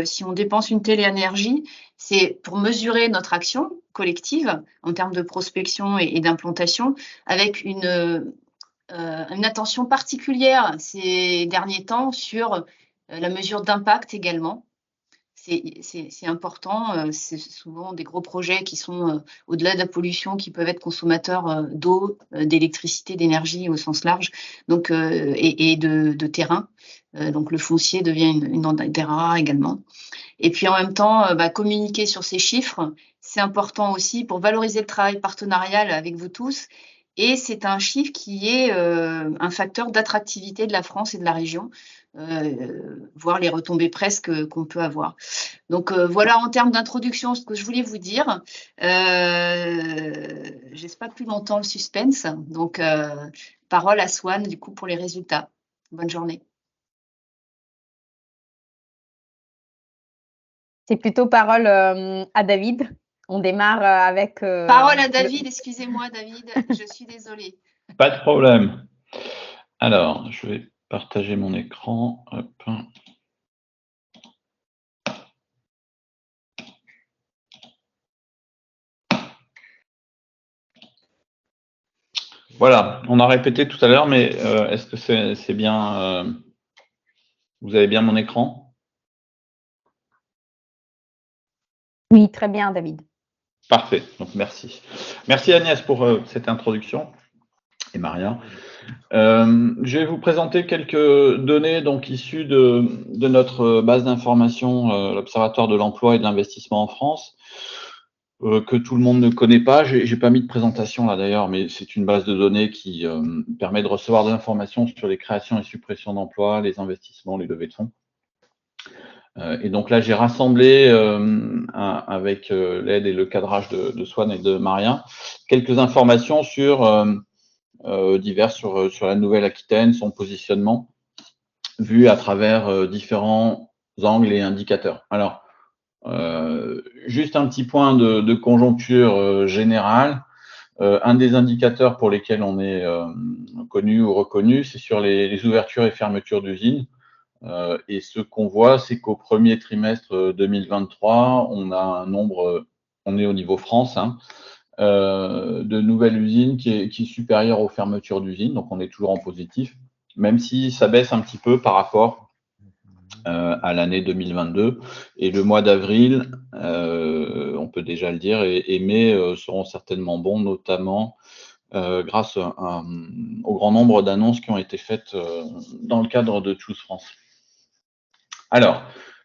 si on dépense une telle énergie, c'est pour mesurer notre action collective en termes de prospection et d'implantation, avec une attention particulière ces derniers temps sur la mesure d'impact également. C'est important, c'est souvent des gros projets qui sont au-delà de la pollution, qui peuvent être consommateurs d'eau, d'électricité, d'énergie au sens large, donc et de terrain. Donc le foncier devient une des rares également. Et puis en même temps, communiquer sur ces chiffres, c'est important aussi pour valoriser le travail partenarial avec vous tous. Et c'est un chiffre qui est un facteur d'attractivité de la France et de la région, voir les retombées presque qu'on peut avoir. Donc voilà en termes d'introduction ce que je voulais vous dire. Je laisse pas plus longtemps le suspense. Donc parole à Swan du coup pour les résultats. Bonne journée. C'est plutôt parole à David. On démarre avec… Parole à David, excusez-moi David, je suis désolée. Pas de problème. Alors, je vais partager mon écran. Hop. Voilà, on a répété tout à l'heure, mais est-ce que c'est bien… vous avez bien mon écran? Oui, très bien, David. Parfait, donc merci. Merci Agnès pour cette introduction et Maria. Je vais vous présenter quelques données donc issues de notre base d'information, l'Observatoire de l'emploi et de l'investissement en France, que tout le monde ne connaît pas. J'ai pas mis de présentation là d'ailleurs, mais c'est une base de données qui permet de recevoir des informations sur les créations et suppressions d'emplois, les investissements, les levées de fonds. Et donc là, j'ai rassemblé avec l'aide et le cadrage de Swan et de Maria quelques informations sur diverses sur la Nouvelle-Aquitaine, son positionnement, vu à travers différents angles et indicateurs. Alors, juste un petit point de conjoncture générale. Un des indicateurs pour lesquels on est connu ou reconnu, c'est sur les ouvertures et fermetures d'usines. Et ce qu'on voit, c'est qu'au premier trimestre 2023, on a un nombre, on est au niveau France, hein, de nouvelles usines qui est supérieur aux fermetures d'usines, donc on est toujours en positif, même si ça baisse un petit peu par rapport à l'année 2022. Et le mois d'avril, on peut déjà le dire, et mai seront certainement bons, notamment grâce au grand nombre d'annonces qui ont été faites dans le cadre de Choose France. Alors,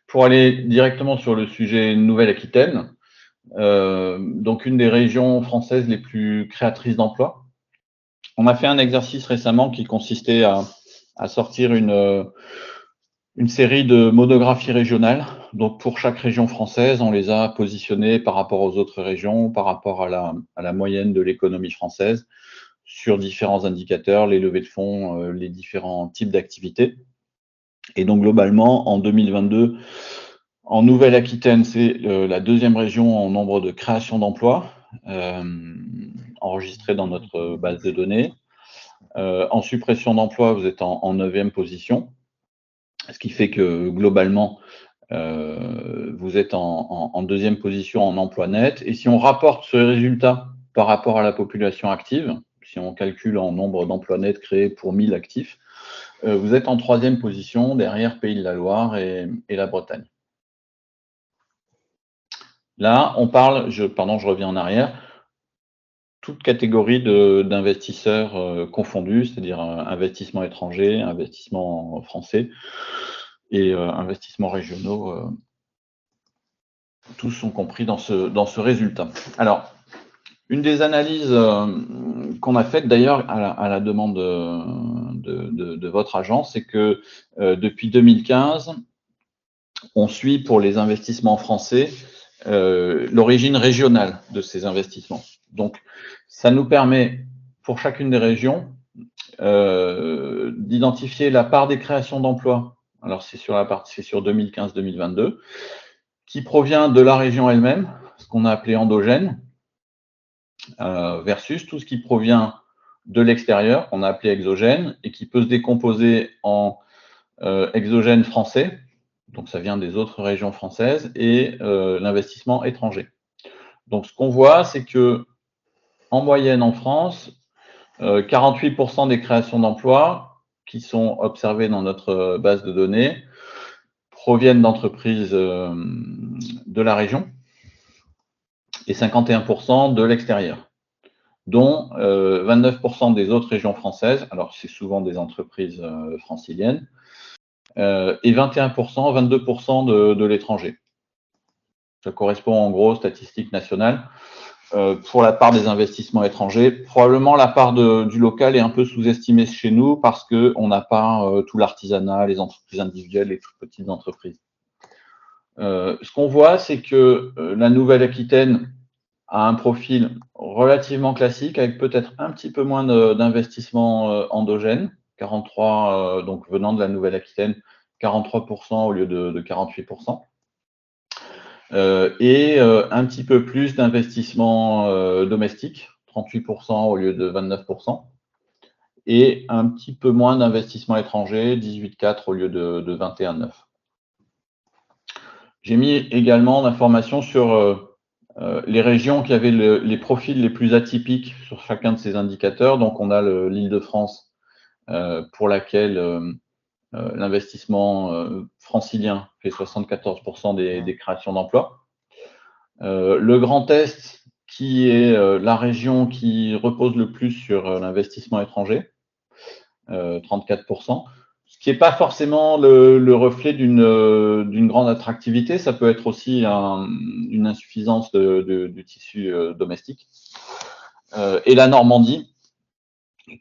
pour aller directement sur le sujet Nouvelle-Aquitaine, donc une des régions françaises les plus créatrices d'emplois. On a fait un exercice récemment qui consistait à sortir une série de monographies régionales. Donc pour chaque région française, on les a positionnées par rapport aux autres régions, par rapport à la moyenne de l'économie française, sur différents indicateurs, les levées de fonds, les différents types d'activités. Et donc globalement, en 2022, en Nouvelle-Aquitaine, c'est la deuxième région en nombre de création d'emplois enregistrées dans notre base de données. En suppression d'emplois, vous êtes en 9e position, ce qui fait que globalement, vous êtes en 2e position en emploi net. Et si on rapporte ce résultat par rapport à la population active, si on calcule en nombre d'emplois nets créés pour 1000 actifs, vous êtes en 3e position derrière Pays de la Loire et la Bretagne. Là, on parle, je reviens en arrière, toute catégorie d'investisseurs confondus, c'est-à-dire investissement étranger, investissement français et investissements régionaux, tous sont compris dans ce résultat. Alors, une des analyses qu'on a faites d'ailleurs à la demande de votre agence, c'est que depuis 2015, on suit pour les investissements français l'origine régionale de ces investissements. Donc, ça nous permet, pour chacune des régions, d'identifier la part des créations d'emplois. Alors, c'est sur 2015-2022, qui provient de la région elle-même, ce qu'on a appelé endogène, versus tout ce qui provient de l'extérieur, qu'on a appelé exogène, et qui peut se décomposer en exogène français, donc ça vient des autres régions françaises, et l'investissement étranger. Donc ce qu'on voit, c'est que en moyenne en France, 48% des créations d'emplois qui sont observées dans notre base de données proviennent d'entreprises de la région et 51% de l'extérieur, dont 29% des autres régions françaises, alors c'est souvent des entreprises franciliennes, et 21%, 22% de l'étranger. Ça correspond en gros aux statistiques nationales. Pour la part des investissements étrangers, probablement la part du local est un peu sous-estimée chez nous parce qu'on n'a pas tout l'artisanat, les entreprises individuelles, les toutes petites entreprises. Ce qu'on voit, c'est que la Nouvelle-Aquitaine a un profil relativement classique avec peut-être un petit peu moins d'investissements endogènes, 43, donc venant de la Nouvelle-Aquitaine, 43% au lieu de 48%. Et un petit peu plus d'investissement domestique, 38% au lieu de 29%, et un petit peu moins d'investissement étranger, 18,4 au lieu de 21,9. J'ai mis également l'information sur les régions qui avaient les profils les plus atypiques sur chacun de ces indicateurs. Donc on a l'Île-de-France pour laquelle l'investissement francilien fait 74% des créations d'emplois. Le Grand Est, qui est la région qui repose le plus sur l'investissement étranger, 34%, ce qui n'est pas forcément le reflet d'une grande attractivité, ça peut être aussi une insuffisance du tissu domestique. Et la Normandie,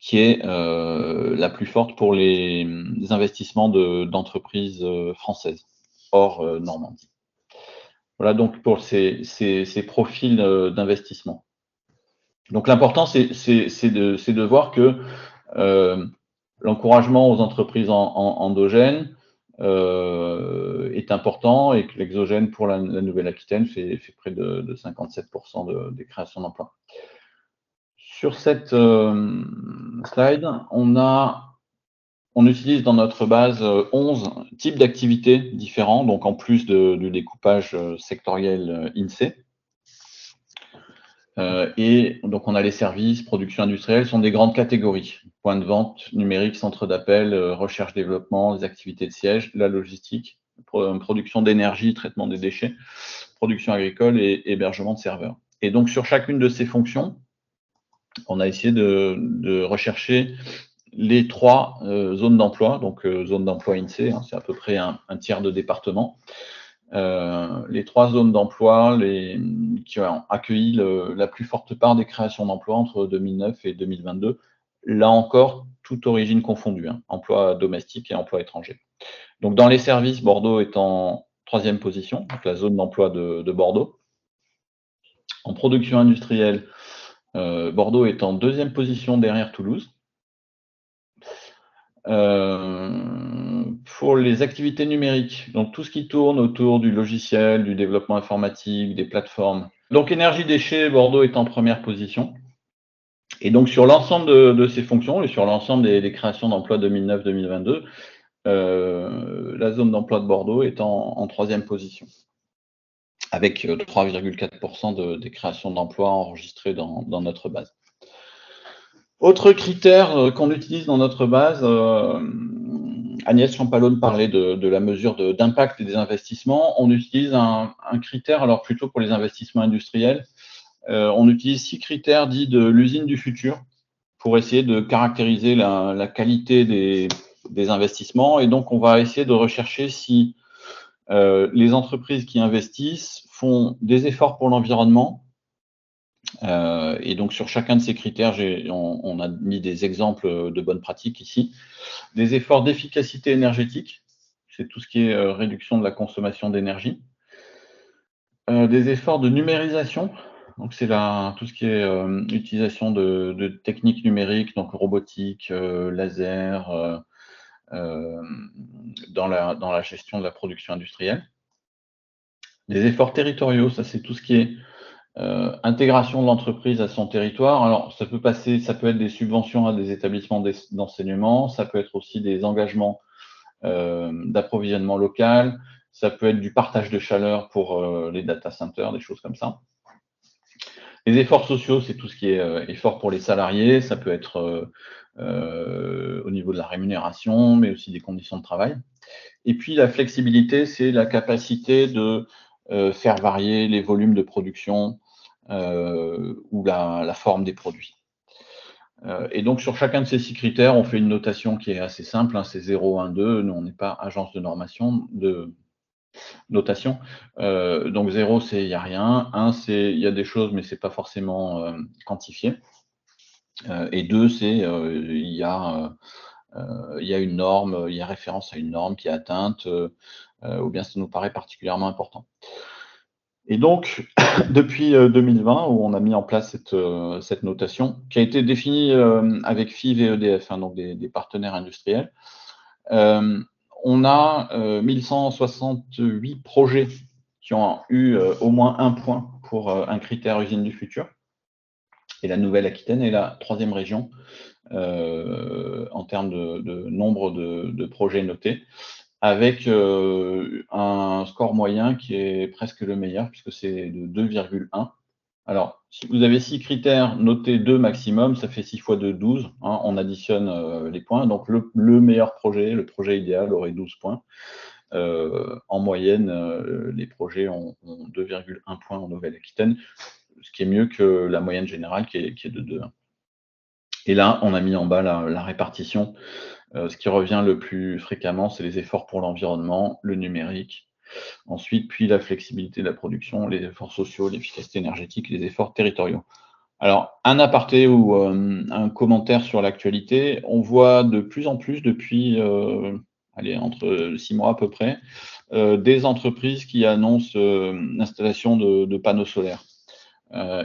qui est la plus forte pour les investissements d'entreprises françaises, hors Normandie. Voilà donc pour ces profils d'investissement. Donc l'important, c'est de voir que l'encouragement aux entreprises endogènes est important et que l'exogène pour la Nouvelle-Aquitaine fait près de 57% des créations d'emplois. Sur cette slide, on utilise dans notre base 11 types d'activités différents, donc en plus du découpage sectoriel INSEE. Et donc on a les services, production industrielle, sont des grandes catégories. Point de vente, numérique, centre d'appel, recherche-développement, les activités de siège, la logistique, production d'énergie, traitement des déchets, production agricole et hébergement de serveurs. Et donc sur chacune de ces fonctions, on a essayé de rechercher les 3 zones d'emploi, donc zone d'emploi INSEE, hein, c'est à peu près un tiers de département. Les 3 zones d'emploi qui ont accueilli la plus forte part des créations d'emplois entre 2009 et 2022. Là encore, toute origine confondue, hein, emploi domestique et emploi étranger. Donc dans les services, Bordeaux est en 3e position, donc la zone d'emploi de Bordeaux. En production industrielle, Bordeaux est en 2e position derrière Toulouse. Pour les activités numériques, donc tout ce qui tourne autour du logiciel, du développement informatique, des plateformes. Donc énergie déchets, Bordeaux est en 1re position. Et donc sur l'ensemble de ces fonctions et sur l'ensemble des créations d'emplois 2009-2022, la zone d'emploi de Bordeaux est en 3e position, avec 3,4% des créations d'emplois enregistrées dans notre base. Autre critère qu'on utilise dans notre base, Agnès Champalone parlait de la mesure d'impact des investissements. On utilise un critère, alors plutôt pour les investissements industriels, on utilise 6 critères dits de l'usine du futur pour essayer de caractériser la qualité des investissements. Et donc, on va essayer de rechercher si les entreprises qui investissent font des efforts pour l'environnement. Et donc, sur chacun de ces critères, on a mis des exemples de bonnes pratiques ici. Des efforts d'efficacité énergétique, c'est tout ce qui est réduction de la consommation d'énergie. Des efforts de numérisation, donc c'est tout ce qui est utilisation de techniques numériques, donc robotique, laser, dans la gestion de la production industrielle. Des efforts territoriaux, ça c'est tout ce qui est intégration de l'entreprise à son territoire. Alors, ça peut être des subventions à des établissements d'enseignement, ça peut être aussi des engagements d'approvisionnement local, Ça peut être du partage de chaleur pour les data centers, des choses comme ça. Les efforts sociaux, c'est tout ce qui est effort pour les salariés. Ça peut être au niveau de la rémunération, mais aussi des conditions de travail. Et puis la flexibilité, c'est la capacité de faire varier les volumes de production ou la forme des produits. Et donc sur chacun de ces 6 critères, on fait une notation qui est assez simple, hein, c'est 0, 1, 2. Nous, on n'est pas agence de notation. Donc 0, c'est il n'y a rien. 1, c'est il y a des choses, mais c'est pas forcément quantifié. Et 2, c'est il y a une norme, il y a référence à une norme qui est atteinte, ou bien ça nous paraît particulièrement important. Et donc, depuis 2020, où on a mis en place cette notation, qui a été définie avec FIV et EDF, hein, donc des partenaires industriels, on a 1168 projets qui ont eu au moins un point pour un critère usine du futur. Et la Nouvelle-Aquitaine est la 3e région en termes de nombre de projets notés, avec un score moyen qui est presque le meilleur, puisque c'est de 2,1. Alors, si vous avez 6 critères notés 2 maximum, ça fait 6 fois 2, 12. Hein, on additionne les points. Donc, le meilleur projet, le projet idéal, aurait 12 points. En moyenne, les projets ont 2,1 points en Nouvelle-Aquitaine, ce qui est mieux que la moyenne générale qui est de 2. Et là, on a mis en bas la répartition. Ce qui revient le plus fréquemment, c'est les efforts pour l'environnement, le numérique, ensuite, puis la flexibilité de la production, les efforts sociaux, l'efficacité énergétique, les efforts territoriaux. Alors, un aparté ou un commentaire sur l'actualité, on voit de plus en plus depuis, entre 6 mois à peu près, des entreprises qui annoncent l'installation de panneaux solaires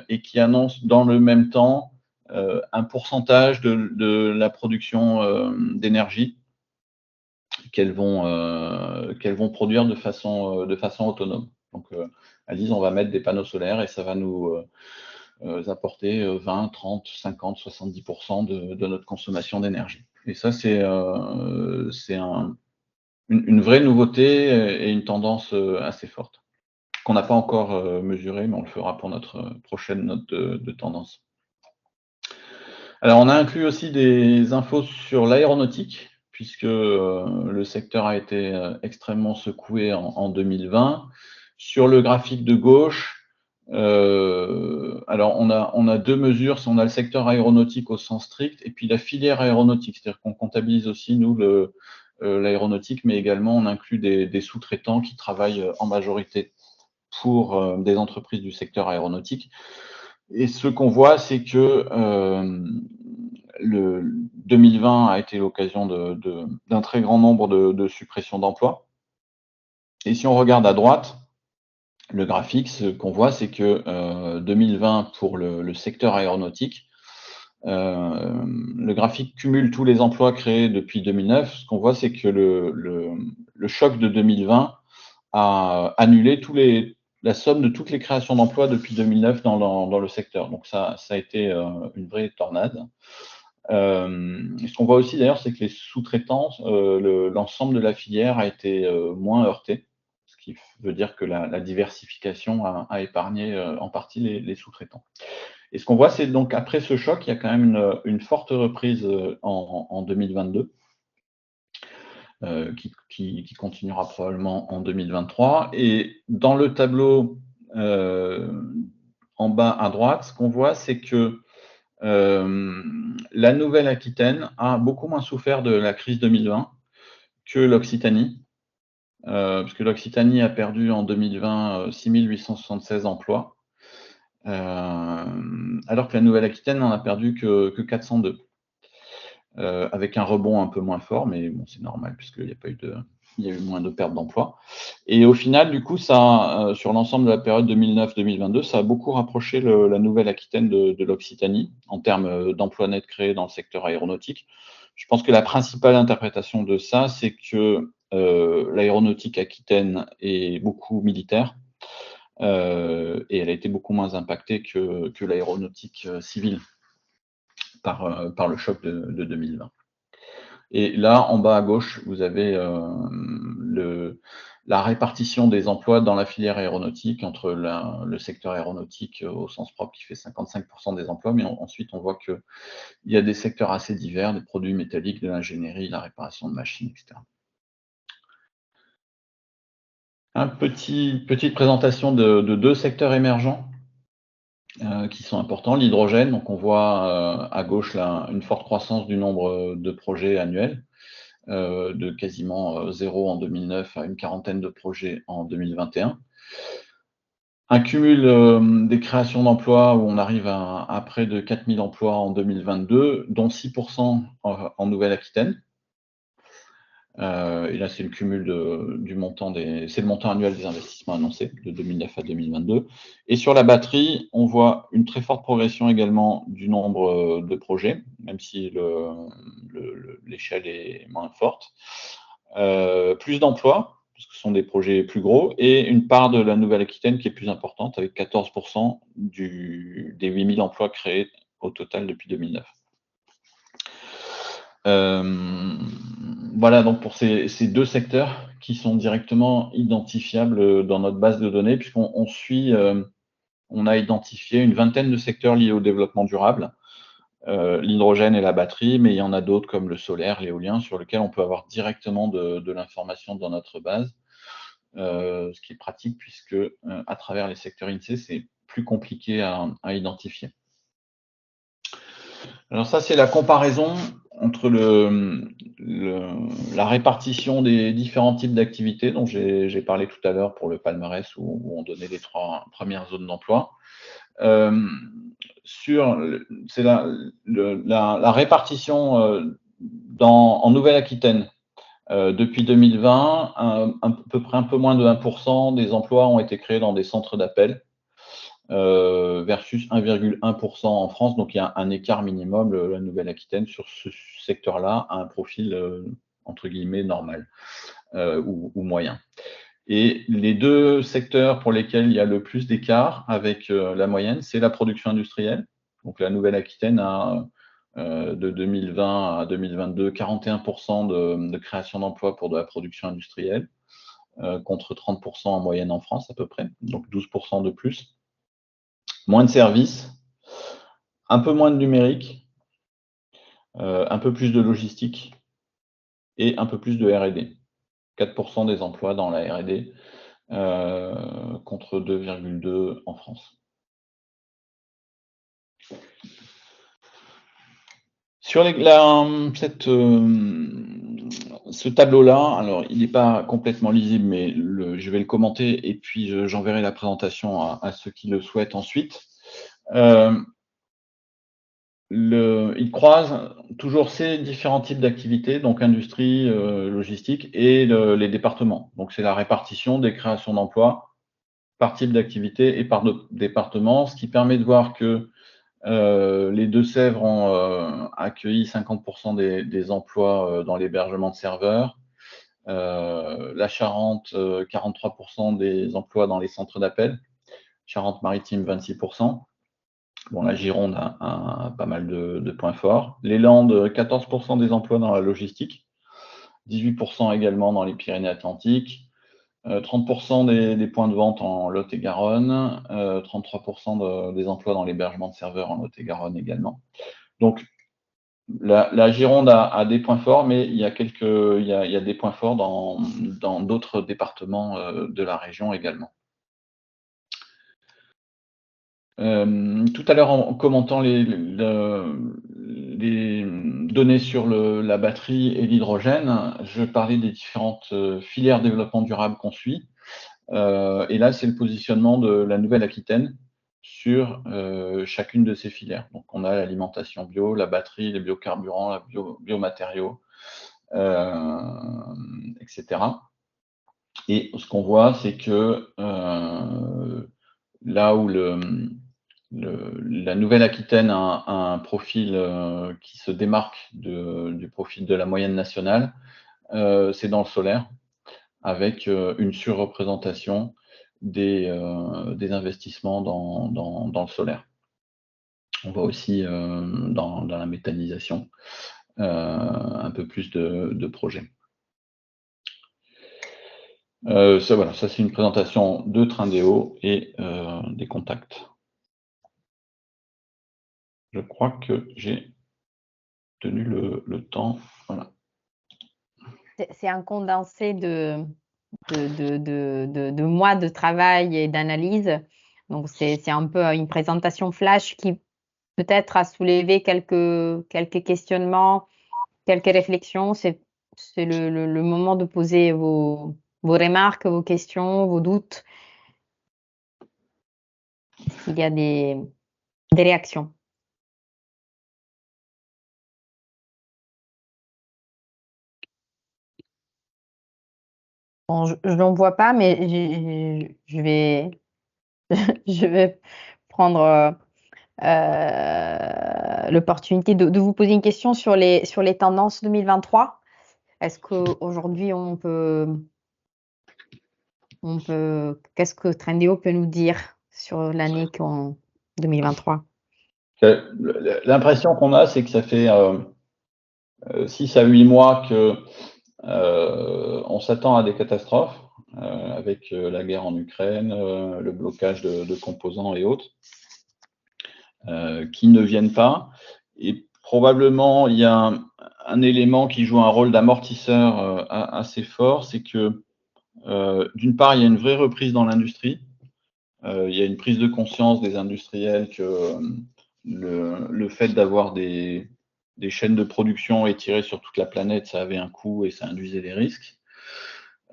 et qui annoncent dans le même temps un pourcentage de la production d'énergie qu'elles vont produire de façon autonome. Donc, elles disent on va mettre des panneaux solaires et ça va nous apporter 20, 30, 50, 70% de notre consommation d'énergie. Et ça, c'est une vraie nouveauté et une tendance assez forte, qu'on n'a pas encore mesurée, mais on le fera pour notre prochaine note de tendance. Alors, on a inclus aussi des infos sur l'aéronautique, puisque le secteur a été extrêmement secoué en 2020. Sur le graphique de gauche, alors on a 2 mesures, on a le secteur aéronautique au sens strict, et puis la filière aéronautique, c'est-à-dire qu'on comptabilise aussi, nous, l'aéronautique, mais également on inclut des sous-traitants qui travaillent en majorité pour des entreprises du secteur aéronautique. Et ce qu'on voit, c'est que le 2020 a été l'occasion d'un très grand nombre de suppressions d'emplois. Et si on regarde à droite, le graphique, ce qu'on voit, c'est que 2020 pour le secteur aéronautique, le graphique cumule tous les emplois créés depuis 2009. Ce qu'on voit, c'est que le choc de 2020 a annulé la somme de toutes les créations d'emplois depuis 2009 dans le secteur. Donc ça a été une vraie tornade. Ce qu'on voit aussi d'ailleurs, c'est que les sous-traitants, l'ensemble de la filière a été moins heurté, ce qui veut dire que la diversification a épargné en partie les sous-traitants. Et ce qu'on voit, c'est donc après ce choc, il y a quand même une forte reprise en 2022. Qui continuera probablement en 2023. Et dans le tableau en bas à droite, ce qu'on voit, c'est que la Nouvelle-Aquitaine a beaucoup moins souffert de la crise 2020 que l'Occitanie, parce que l'Occitanie a perdu en 2020 6876 emplois, alors que la Nouvelle-Aquitaine n'en a perdu que 402. Avec un rebond un peu moins fort, mais bon, c'est normal puisqu'il y a eu moins de pertes d'emploi. Et au final, du coup, ça, sur l'ensemble de la période 2009-2022, ça a beaucoup rapproché la Nouvelle-Aquitaine de l'Occitanie en termes d'emplois nets créés dans le secteur aéronautique. Je pense que la principale interprétation de ça, c'est que l'aéronautique aquitaine est beaucoup militaire et elle a été beaucoup moins impactée que l'aéronautique civile par le choc de 2020. Et là, en bas à gauche, vous avez la répartition des emplois dans la filière aéronautique entre le secteur aéronautique au sens propre qui fait 55% des emplois, mais ensuite on voit qu'il y a des secteurs assez divers, des produits métalliques, de l'ingénierie, la réparation de machines, etc. Petite présentation de deux secteurs émergents qui sont importants. L'hydrogène, donc on voit à gauche là, une forte croissance du nombre de projets annuels, de quasiment 0 en 2009 à une quarantaine de projets en 2021. Un cumul des créations d'emplois où on arrive à près de 4000 emplois en 2022, dont 6% en Nouvelle-Aquitaine. Et là, c'est le cumul du montant c'est le montant annuel des investissements annoncés de 2009 à 2022. Et sur la batterie, on voit une très forte progression également du nombre de projets, même si l'échelle est moins forte. Plus d'emplois, parce que ce sont des projets plus gros, et une part de la Nouvelle-Aquitaine qui est plus importante, avec 14% des 8000 emplois créés au total depuis 2009. Voilà donc pour ces deux secteurs qui sont directement identifiables dans notre base de données, puisqu'on on a identifié une vingtaine de secteurs liés au développement durable, l'hydrogène et la batterie, mais il y en a d'autres comme le solaire, l'éolien, sur lesquels on peut avoir directement de l'information dans notre base, ce qui est pratique puisque à travers les secteurs INSEE, c'est plus compliqué à identifier. Alors ça, c'est la comparaison entre la répartition des différents types d'activités dont j'ai parlé tout à l'heure pour le palmarès où on donnait les 3 premières zones d'emploi. C'est la répartition en Nouvelle-Aquitaine. Depuis 2020, à peu près un peu moins de 1% des emplois ont été créés dans des centres d'appel. Versus 1,1% en France. Donc, il y a un écart minimum. La Nouvelle-Aquitaine, sur ce secteur-là, a un profil, entre guillemets, normal ou moyen. Et les deux secteurs pour lesquels il y a le plus d'écart avec la moyenne, c'est la production industrielle. Donc, la Nouvelle-Aquitaine a, de 2020 à 2022, 41% de création d'emplois pour de la production industrielle, contre 30% en moyenne en France à peu près, donc 12% de plus. Moins de services, un peu moins de numérique, un peu plus de logistique et un peu plus de R&D. 4% des emplois dans la R&D contre 2,2 en France. Sur ce tableau-là, alors il n'est pas complètement lisible, mais je vais le commenter et puis j'enverrai la présentation à ceux qui le souhaitent ensuite. Il croise toujours ces différents types d'activités, donc industrie, logistique et les départements. Donc c'est la répartition des créations d'emplois par type d'activité et par département, ce qui permet de voir que les Deux-Sèvres ont accueilli 50% des emplois dans l'hébergement de serveurs, la Charente, 43% des emplois dans les centres d'appel, Charente-Maritime, 26%. Bon, la Gironde a pas mal de points forts. Les Landes, 14% des emplois dans la logistique, 18% également dans les Pyrénées-Atlantiques, 30% des points de vente en Lot-et-Garonne, 33% des emplois dans l'hébergement de serveurs en Lot-et-Garonne également. Donc, la Gironde a des points forts, mais il y a des points forts dans d'autres départements de la région également. Tout à l'heure, en commentant les données sur la batterie et l'hydrogène, je parlais des différentes filières développement durable qu'on suit. Et là, c'est le positionnement de la Nouvelle-Aquitaine sur chacune de ces filières. Donc, on a l'alimentation bio, la batterie, les biocarburants, les biomatériaux, etc. Et ce qu'on voit, c'est que là où la Nouvelle-Aquitaine a un profil qui se démarque du profil de la moyenne nationale, c'est dans le solaire, avec une surreprésentation des investissements dans le solaire. On voit aussi dans la méthanisation un peu plus de projets. Voilà, ça c'est une présentation de Trindéo et des contacts. Je crois que j'ai tenu le temps. Voilà. C'est un condensé de mois de travail et d'analyse. Donc, c'est un peu une présentation flash qui peut-être a soulevé quelques questionnements, quelques réflexions. C'est le moment de poser vos remarques, vos questions, vos doutes, s'il y a des réactions. Bon, je n'en vois pas, mais je vais, je vais prendre l'opportunité de vous poser une question sur les tendances 2023. Est-ce qu'aujourd'hui, qu'est-ce que Trendéo peut nous dire sur l'année 2023? L'impression qu'on a, c'est que ça fait 6 à 8 mois que on s'attend à des catastrophes avec la guerre en Ukraine, le blocage de composants et autres, qui ne viennent pas. Et probablement, il y a un élément qui joue un rôle d'amortisseur assez fort, c'est que d'une part, il y a une vraie reprise dans l'industrie. Il y a une prise de conscience des industriels que le fait d'avoir des chaînes de production étirées sur toute la planète, ça avait un coût et ça induisait des risques.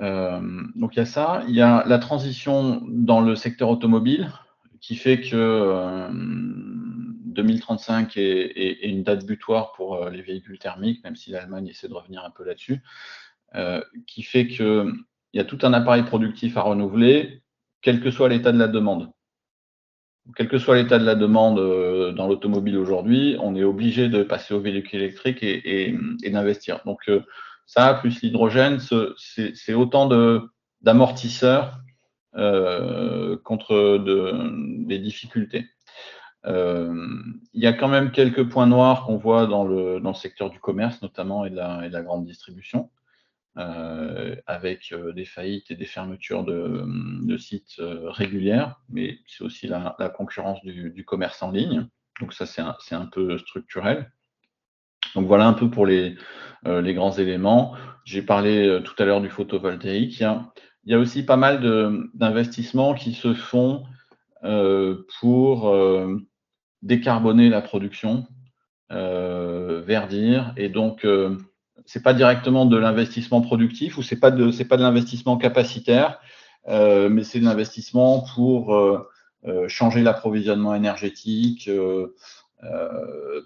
Donc il y a ça. Il y a la transition dans le secteur automobile qui fait que 2035 est une date butoir pour les véhicules thermiques, même si l'Allemagne essaie de revenir un peu là-dessus, qui fait qu'il y a tout un appareil productif à renouveler, quel que soit l'état de la demande. Quel que soit l'état de la demande dans l'automobile aujourd'hui, on est obligé de passer au véhicule électrique et d'investir. Donc ça, plus l'hydrogène, c'est autant d'amortisseurs contre des difficultés. Il y a quand même quelques points noirs qu'on voit dans le secteur du commerce notamment et de la grande distribution. Avec des faillites et des fermetures de sites régulières, mais c'est aussi la concurrence du commerce en ligne. Donc ça, c'est un peu structurel. Donc voilà un peu pour les grands éléments. J'ai parlé tout à l'heure du photovoltaïque. Il y a aussi pas mal d'investissements qui se font pour décarboner la production, verdir, et donc c'est pas directement de l'investissement productif ou c'est pas de l'investissement capacitaire, mais c'est de l'investissement pour changer l'approvisionnement énergétique,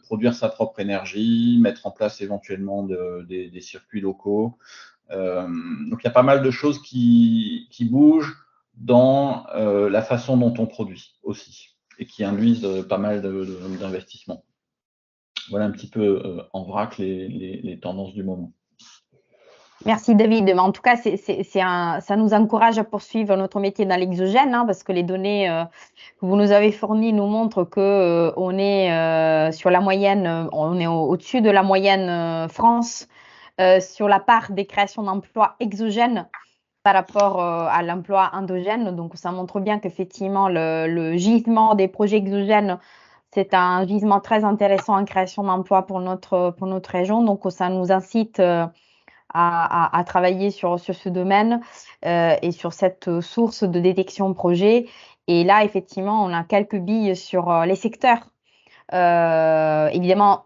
produire sa propre énergie, mettre en place éventuellement des circuits locaux. Donc il y a pas mal de choses qui bougent dans la façon dont on produit aussi et qui induisent pas mal d'investissements. Voilà un petit peu en vrac les tendances du moment. Merci David. Mais en tout cas, ça nous encourage à poursuivre notre métier dans l'exogène, hein, parce que les données que vous nous avez fournies nous montrent que on est sur la moyenne, on est au-dessus de la moyenne France sur la part des créations d'emplois exogènes par rapport à l'emploi endogène. Donc, ça montre bien qu'effectivement, le gisement des projets exogènes, c'est un gisement très intéressant en création d'emplois pour notre région. Donc, ça nous incite à travailler sur ce domaine et sur cette source de détection projet. Et là, effectivement, on a quelques billes sur les secteurs. Évidemment,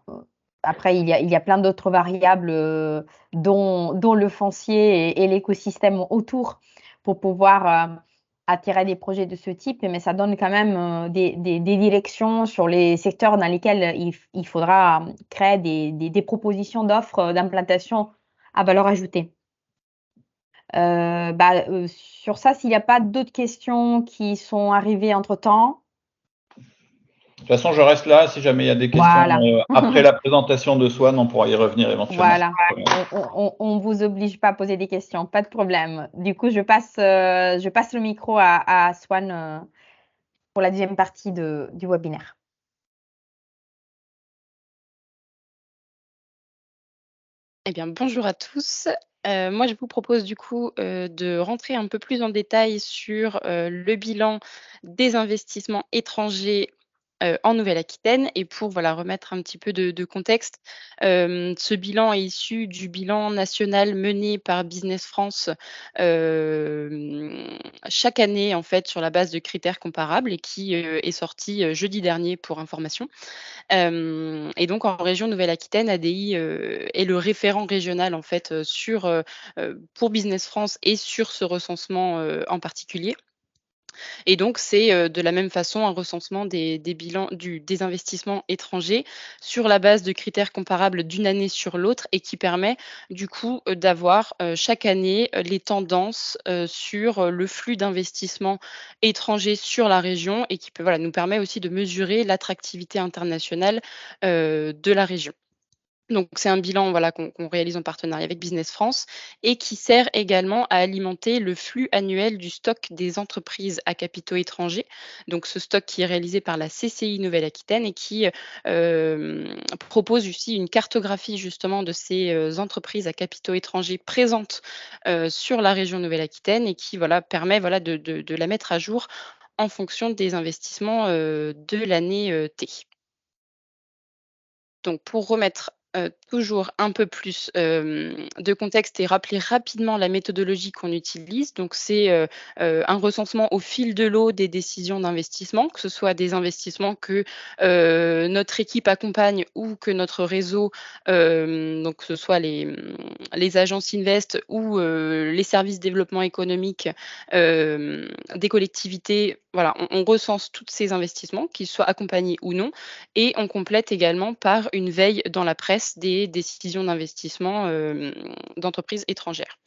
après, il y a plein d'autres variables, dont le foncier et l'écosystème autour pour pouvoir attirer des projets de ce type, mais ça donne quand même des directions sur les secteurs dans lesquels il faudra créer des propositions d'offres d'implantation à valeur ajoutée. Sur ça, s'il n'y a pas d'autres questions qui sont arrivées entre-temps. De toute façon, je reste là. Si jamais il y a des questions Voilà. après la présentation de Swan, on pourra y revenir éventuellement. Voilà, on vous oblige pas à poser des questions, pas de problème. Du coup, je passe le micro à Swan pour la deuxième partie du webinaire. Eh bien, bonjour à tous. Moi, je vous propose du coup, de rentrer un peu plus en détail sur, le bilan des investissements étrangers, en Nouvelle-Aquitaine et pour voilà, remettre un petit peu de contexte, ce bilan est issu du bilan national mené par Business France, chaque année en fait sur la base de critères comparables et qui, est sorti, jeudi dernier pour information. Et donc en région Nouvelle-Aquitaine, ADI, est le référent régional en fait, pour Business France et sur ce recensement, en particulier. Et donc c'est, de la même façon un recensement des bilans des investissements étrangers sur la base de critères comparables d'une année sur l'autre et qui permet du coup, d'avoir, chaque année, les tendances, sur, le flux d'investissements étrangers sur la région et qui peut voilà, nous permet aussi de mesurer l'attractivité internationale, de la région. Donc c'est un bilan voilà, qu'on réalise en partenariat avec Business France et qui sert également à alimenter le flux annuel du stock des entreprises à capitaux étrangers. Donc ce stock qui est réalisé par la CCI Nouvelle-Aquitaine et qui propose aussi une cartographie justement de ces entreprises à capitaux étrangers présentes sur la région Nouvelle-Aquitaine et qui voilà, permet voilà, de la mettre à jour en fonction des investissements de l'année T. Donc pour remettre, toujours un peu plus, de contexte et rappeler rapidement la méthodologie qu'on utilise. Donc c'est, un recensement au fil de l'eau des décisions d'investissement, que ce soit des investissements que, notre équipe accompagne ou que notre réseau, donc que ce soit les agences Invest ou, les services développement économique, des collectivités. Voilà, on recense tous ces investissements, qu'ils soient accompagnés ou non et on complète également par une veille dans la presse des décisions d'investissement, d'entreprises étrangères.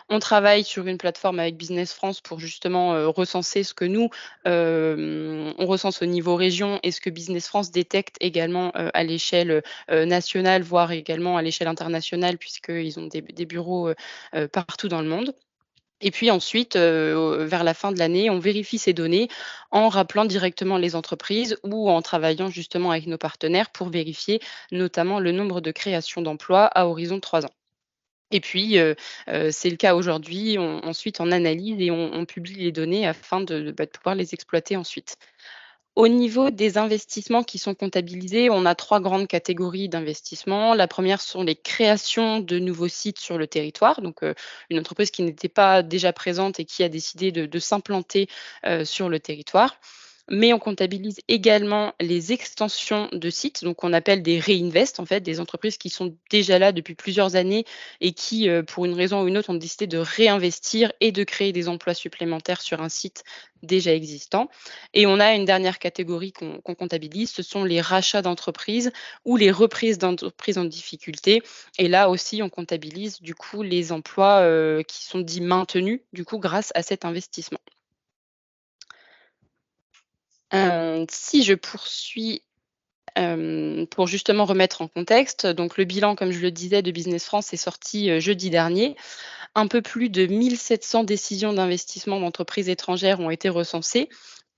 On travaille sur une plateforme avec Business France pour justement, recenser ce que nous, on recense au niveau région et ce que Business France détecte également, à l'échelle, nationale, voire également à l'échelle internationale puisqu'ils ont des bureaux, partout dans le monde. Et puis ensuite, vers la fin de l'année, on vérifie ces données en rappelant directement les entreprises ou en travaillant justement avec nos partenaires pour vérifier notamment le nombre de créations d'emplois à horizon de 3 ans. Et puis, c'est le cas aujourd'hui, ensuite on analyse et on publie les données afin de pouvoir les exploiter ensuite. Au niveau des investissements qui sont comptabilisés, on a 3 grandes catégories d'investissements. La première sont les créations de nouveaux sites sur le territoire, donc une entreprise qui n'était pas déjà présente et qui a décidé de s'implanter, sur le territoire. Mais on comptabilise également les extensions de sites, donc on appelle des réinvest en fait, des entreprises qui sont déjà là depuis plusieurs années et qui, pour une raison ou une autre, ont décidé de réinvestir et de créer des emplois supplémentaires sur un site déjà existant. Et on a une dernière catégorie qu'on comptabilise, ce sont les rachats d'entreprises ou les reprises d'entreprises en difficulté. Et là aussi, on comptabilise du coup les emplois, qui sont dits maintenus, du coup grâce à cet investissement. Si je poursuis, pour justement remettre en contexte, donc le bilan, comme je le disais, de Business France est sorti, jeudi dernier. Un peu plus de 1 700 décisions d'investissement d'entreprises étrangères ont été recensées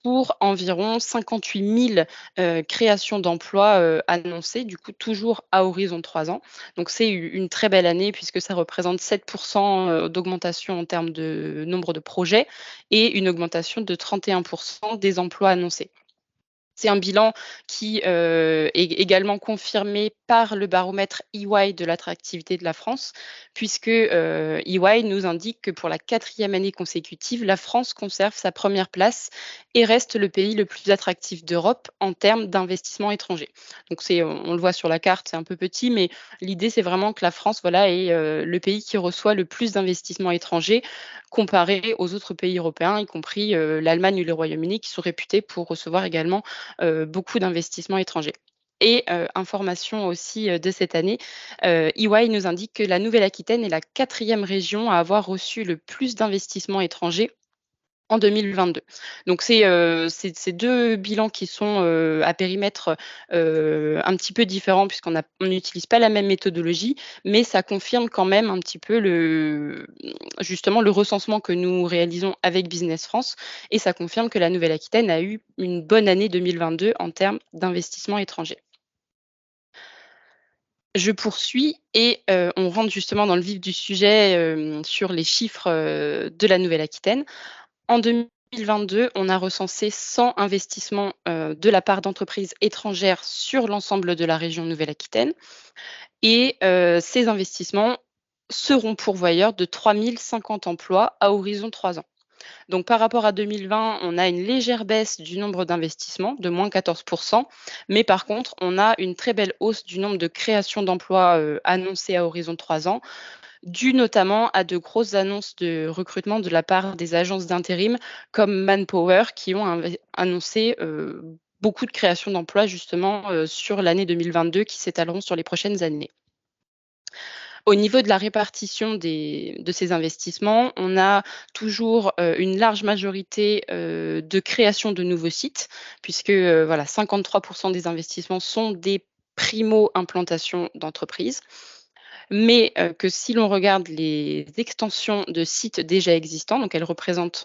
pour environ 58 000 créations d'emplois, annoncées, du coup toujours à horizon de 3 ans. Donc c'est une très belle année puisque ça représente 7 d'augmentation en termes de nombre de projets et une augmentation de 31 des emplois annoncés. C'est un bilan qui, est également confirmé par le baromètre EY de l'attractivité de la France, puisque, EY nous indique que pour la 4e année consécutive, la France conserve sa première place et reste le pays le plus attractif d'Europe en termes d'investissement étranger. Donc on le voit sur la carte, c'est un peu petit, mais l'idée, c'est vraiment que la France, voilà, est, le pays qui reçoit le plus d'investissements étrangers comparé aux autres pays européens, y compris, l'Allemagne ou le Royaume-Uni, qui sont réputés pour recevoir également beaucoup d'investissements étrangers. Et information aussi de cette année, EY nous indique que la Nouvelle-Aquitaine est la 4e région à avoir reçu le plus d'investissements étrangers en 2022. Donc c'est 2 bilans qui sont, à périmètre, un petit peu différent puisqu'on n'utilise pas la même méthodologie, mais ça confirme quand même un petit peu justement le recensement que nous réalisons avec Business France et ça confirme que la Nouvelle-Aquitaine a eu une bonne année 2022 en termes d'investissements étrangers. Je poursuis et on rentre justement dans le vif du sujet sur les chiffres de la Nouvelle-Aquitaine. En 2022, on a recensé 100 investissements de la part d'entreprises étrangères sur l'ensemble de la région Nouvelle-Aquitaine. Et ces investissements seront pourvoyeurs de 3050 emplois à horizon 3 ans. Donc par rapport à 2020, on a une légère baisse du nombre d'investissements, de moins 14%, mais par contre, on a une très belle hausse du nombre de créations d'emplois annoncées à horizon 3 ans, due notamment à de grosses annonces de recrutement de la part des agences d'intérim comme Manpower qui ont annoncé beaucoup de créations d'emplois justement sur l'année 2022 qui s'étaleront sur les prochaines années. Au niveau de la répartition de ces investissements, on a toujours une large majorité de création de nouveaux sites, puisque voilà, 53% des investissements sont des primo-implantations d'entreprises. Mais que si l'on regarde les extensions de sites déjà existants, donc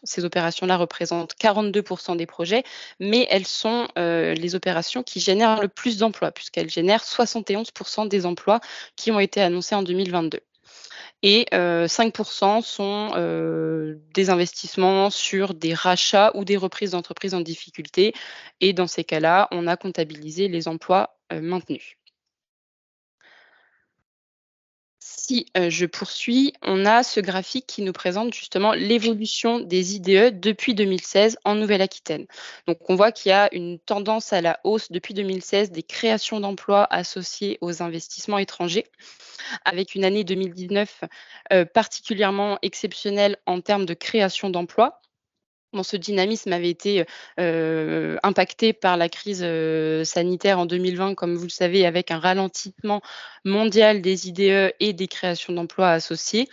ces opérations-là représentent 42% des projets, mais elles sont les opérations qui génèrent le plus d'emplois, puisqu'elles génèrent 71% des emplois qui ont été annoncés en 2022. Et 5% sont des investissements sur des rachats ou des reprises d'entreprises en difficulté. Et dans ces cas-là, on a comptabilisé les emplois maintenus. Si je poursuis, on a ce graphique qui nous présente justement l'évolution des IDE depuis 2016 en Nouvelle-Aquitaine. Donc on voit qu'il y a une tendance à la hausse depuis 2016 des créations d'emplois associées aux investissements étrangers, avec une année 2019 particulièrement exceptionnelle en termes de création d'emplois. Bon, ce dynamisme avait été impacté par la crise sanitaire en 2020, comme vous le savez, avec un ralentissement mondial des IDE et des créations d'emplois associées,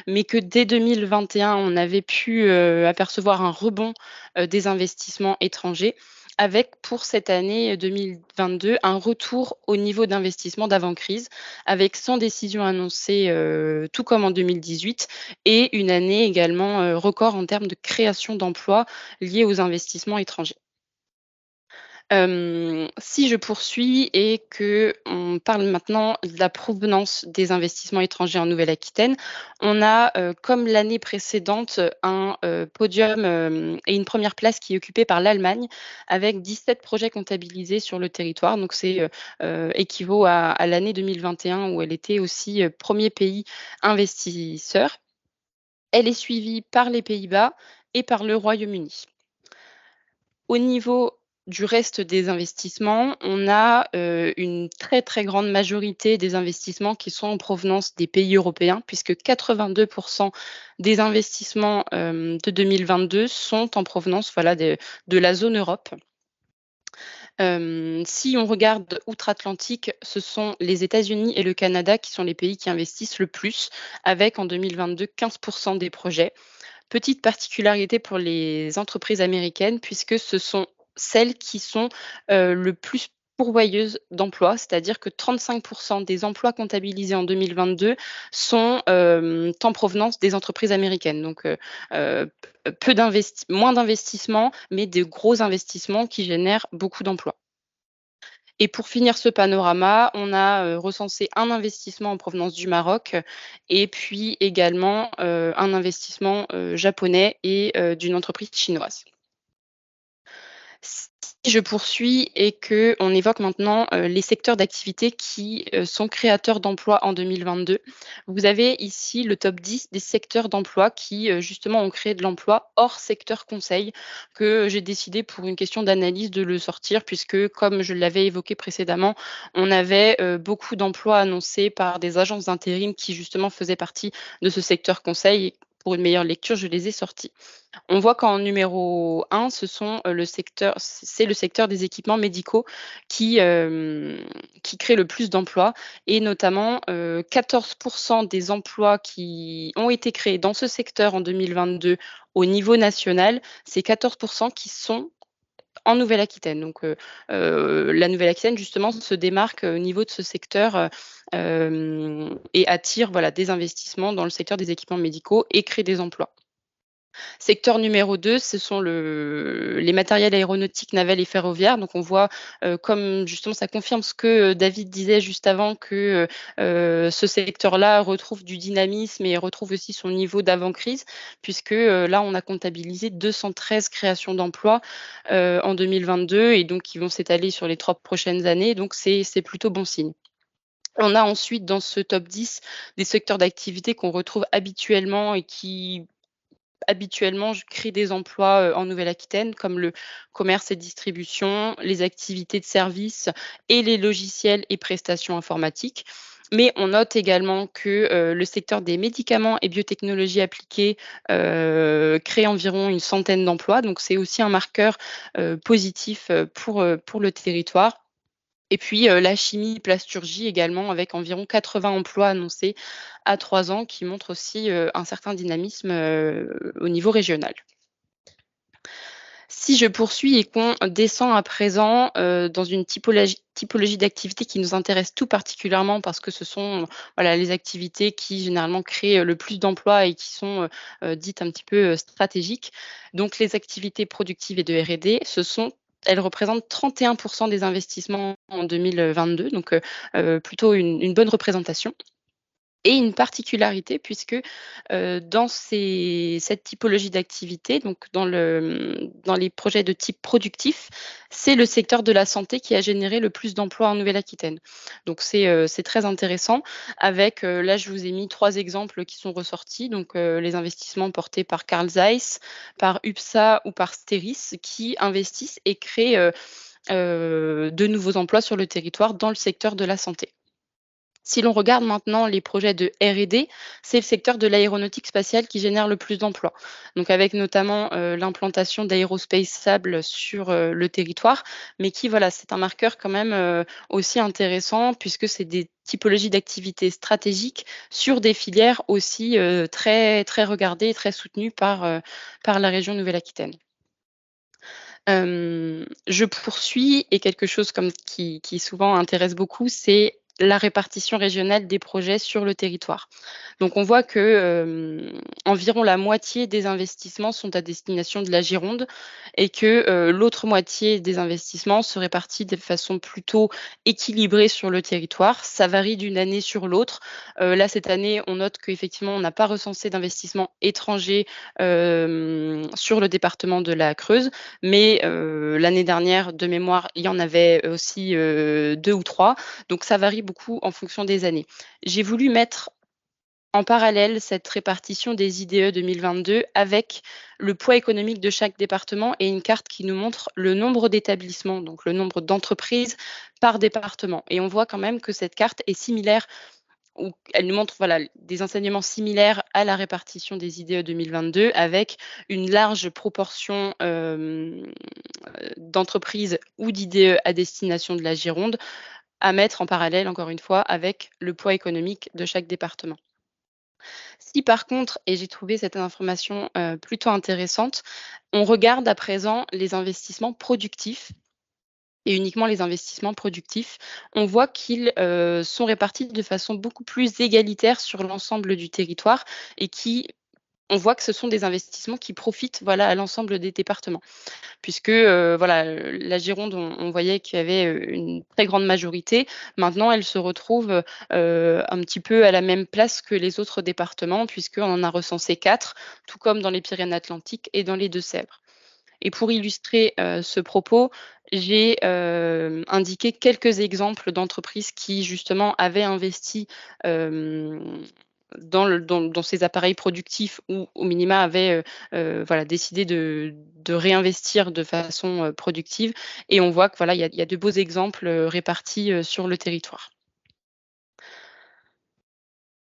mais que dès 2021, on avait pu apercevoir un rebond des investissements étrangers, avec pour cette année 2022 un retour au niveau d'investissement d'avant-crise, avec 100 décisions annoncées, tout comme en 2018, et une année également record en termes de création d'emplois liés aux investissements étrangers. Si je poursuis et qu'on parle maintenant de la provenance des investissements étrangers en Nouvelle-Aquitaine, on a, comme l'année précédente, un podium et une première place qui est occupée par l'Allemagne, avec 17 projets comptabilisés sur le territoire. Donc c'est équivaut à l'année 2021 où elle était aussi premier pays investisseur. Elle est suivie par les Pays-Bas et par le Royaume-Uni. Au niveau du reste des investissements, on a une très, très grande majorité des investissements qui sont en provenance des pays européens, puisque 82% des investissements de 2022 sont en provenance de la zone Europe. Si on regarde outre-Atlantique, ce sont les États-Unis et le Canada qui sont les pays qui investissent le plus, avec en 2022 15% des projets. Petite particularité pour les entreprises américaines, puisque ce sont celles qui sont le plus pourvoyeuses d'emplois, c'est-à-dire que 35% des emplois comptabilisés en 2022 sont en provenance des entreprises américaines. Donc, moins d'investissements, mais de gros investissements qui génèrent beaucoup d'emplois. Et pour finir ce panorama, on a recensé un investissement en provenance du Maroc et puis également un investissement japonais et d'une entreprise chinoise. Si je poursuis et qu'on évoque maintenant les secteurs d'activité qui sont créateurs d'emplois en 2022, vous avez ici le top 10 des secteurs d'emploi qui justement ont créé de l'emploi hors secteur conseil, que j'ai décidé pour une question d'analyse de le sortir, puisque comme je l'avais évoqué précédemment, on avait beaucoup d'emplois annoncés par des agences d'intérim qui justement faisaient partie de ce secteur conseil. Et pour une meilleure lecture, je les ai sortis. On voit qu'en numéro 1, c'est le secteur des équipements médicaux qui crée le plus d'emplois, et notamment 14% des emplois qui ont été créés dans ce secteur en 2022 au niveau national, c'est 14% qui sont en Nouvelle-Aquitaine. Donc la Nouvelle-Aquitaine justement se démarque au niveau de ce secteur et attire des investissements dans le secteur des équipements médicaux et crée des emplois. Secteur numéro 2, ce sont les matériels aéronautiques, navals et ferroviaires. Donc on voit, comme justement ça confirme ce que David disait juste avant, que ce secteur-là retrouve du dynamisme et retrouve aussi son niveau d'avant-crise, puisque là, on a comptabilisé 213 créations d'emplois en 2022 et donc qui vont s'étaler sur les 3 prochaines années. Donc c'est plutôt bon signe. On a ensuite dans ce top 10 des secteurs d'activité qu'on retrouve habituellement et qui habituellement, je crée des emplois, en Nouvelle-Aquitaine, comme le commerce et distribution, les activités de services et les logiciels et prestations informatiques. Mais on note également que, le secteur des médicaments et biotechnologies appliquées, crée environ une centaine d'emplois. Donc c'est aussi un marqueur, positif, pour le territoire. Et puis, la chimie, plasturgie également avec environ 80 emplois annoncés à 3 ans qui montrent aussi, un certain dynamisme, au niveau régional. Si je poursuis et qu'on descend à présent, dans une typologie d'activités qui nous intéresse tout particulièrement parce que ce sont, voilà, les activités qui généralement créent, le plus d'emplois et qui sont, dites un petit peu, stratégiques. Donc les activités productives et de R&D, elles représentent 31% des investissements en 2022, donc plutôt une bonne représentation. Et une particularité puisque, dans cette typologie d'activité, donc dans les projets de type productif, c'est le secteur de la santé qui a généré le plus d'emplois en Nouvelle-Aquitaine. Donc c'est très intéressant avec, là je vous ai mis 3 exemples qui sont ressortis, donc les investissements portés par Carl Zeiss, par UPSA ou par Steris qui investissent et créent, de nouveaux emplois sur le territoire dans le secteur de la santé. Si l'on regarde maintenant les projets de R&D, c'est le secteur de l'aéronautique spatiale qui génère le plus d'emplois. Donc avec notamment l'implantation d'Aerospace Sable sur le territoire, mais qui, voilà, c'est un marqueur quand même aussi intéressant puisque c'est des typologies d'activités stratégiques sur des filières aussi très, très regardées et très soutenues par la région Nouvelle-Aquitaine. Je poursuis et quelque chose qui souvent intéresse beaucoup, c'est la répartition régionale des projets sur le territoire. Donc on voit que, environ la moitié des investissements sont à destination de la Gironde et que, l'autre moitié des investissements se répartit de façon plutôt équilibrée sur le territoire. Ça varie d'une année sur l'autre. Là, cette année, on note qu'effectivement, on n'a pas recensé d'investissements étrangers, sur le département de la Creuse, mais l'année dernière, de mémoire, il y en avait aussi 2 ou 3. Donc ça varie beaucoup en fonction des années. J'ai voulu mettre en parallèle cette répartition des IDE 2022 avec le poids économique de chaque département et une carte qui nous montre le nombre d'établissements, donc le nombre d'entreprises par département. Et on voit quand même que cette carte est similaire, ou elle nous montre, voilà, des enseignements similaires à la répartition des IDE 2022 avec une large proportion d'entreprises ou d'IDE à destination de la Gironde à mettre en parallèle, encore une fois, avec le poids économique de chaque département. Si par contre, et j'ai trouvé cette information plutôt intéressante, on regarde à présent les investissements productifs et uniquement les investissements productifs, on voit qu'ils sont répartis de façon beaucoup plus égalitaire sur l'ensemble du territoire et on voit que ce sont des investissements qui profitent, voilà, à l'ensemble des départements. Puisque, voilà, la Gironde, on voyait qu'il y avait, une très grande majorité. Maintenant, elle se retrouve, un petit peu à la même place que les autres départements puisqu'on en a recensé 4, tout comme dans les Pyrénées-Atlantiques et dans les Deux-Sèvres. Et pour illustrer, ce propos, j'ai, indiqué quelques exemples d'entreprises qui justement avaient investi, dans ces appareils productifs ou au minima avaient, voilà, décidé de réinvestir de façon, productive et on voit que voilà, il y a de beaux exemples, répartis, sur le territoire.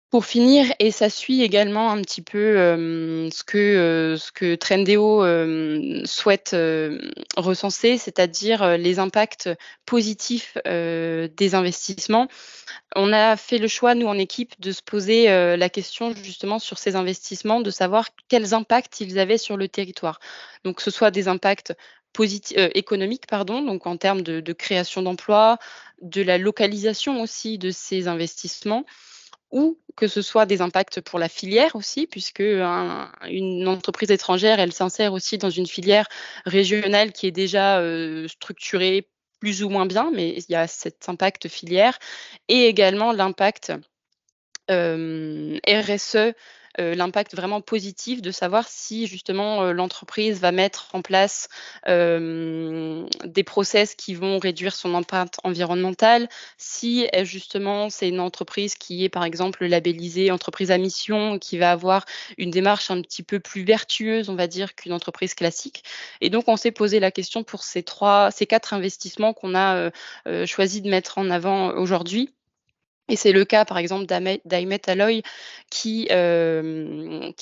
Pour finir, et ça suit également un petit peu, ce que Trendéo, souhaite, recenser, c'est-à-dire, les impacts positifs, des investissements. On a fait le choix, nous, en équipe, de se poser, la question justement sur ces investissements, de savoir quels impacts ils avaient sur le territoire. Donc que ce soit des impacts économiques, pardon, donc en termes de création d'emplois, de la localisation aussi de ces investissements, ou que ce soit des impacts pour la filière aussi, puisque une entreprise étrangère, elle s'insère aussi dans une filière régionale qui est déjà structurée plus ou moins bien, mais il y a cet impact filière et également l'impact RSE, l'impact vraiment positif de savoir si justement, l'entreprise va mettre en place, des process qui vont réduire son empreinte environnementale. Si, justement, c'est une entreprise qui est, par exemple, labellisée entreprise à mission, qui va avoir une démarche un petit peu plus vertueuse, on va dire, qu'une entreprise classique. Et donc on s'est posé la question pour ces 4 investissements qu'on a, choisi de mettre en avant aujourd'hui. Et c'est le cas, par exemple, d'Aimet Alloy qui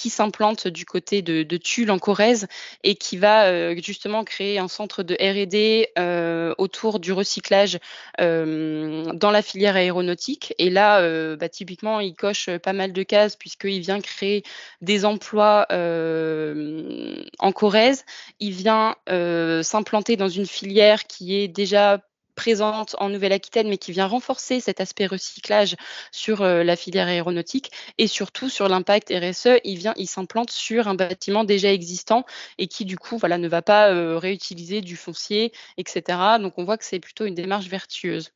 s'implante du côté de Tulle en Corrèze et qui va, justement créer un centre de R&D, autour du recyclage, dans la filière aéronautique. Et là, typiquement, il coche pas mal de cases puisqu'il vient créer des emplois, en Corrèze. Il vient, s'implanter dans une filière qui est déjà présente en Nouvelle-Aquitaine, mais qui vient renforcer cet aspect recyclage sur la filière aéronautique et surtout sur l'impact RSE. Il s'implante sur un bâtiment déjà existant et qui du coup ne va pas réutiliser du foncier, etc. Donc on voit que c'est plutôt une démarche vertueuse.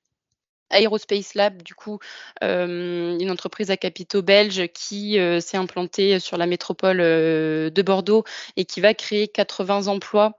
Aerospace Lab, du coup, une entreprise à capitaux belges qui s'est implantée sur la métropole de Bordeaux et qui va créer 80 emplois.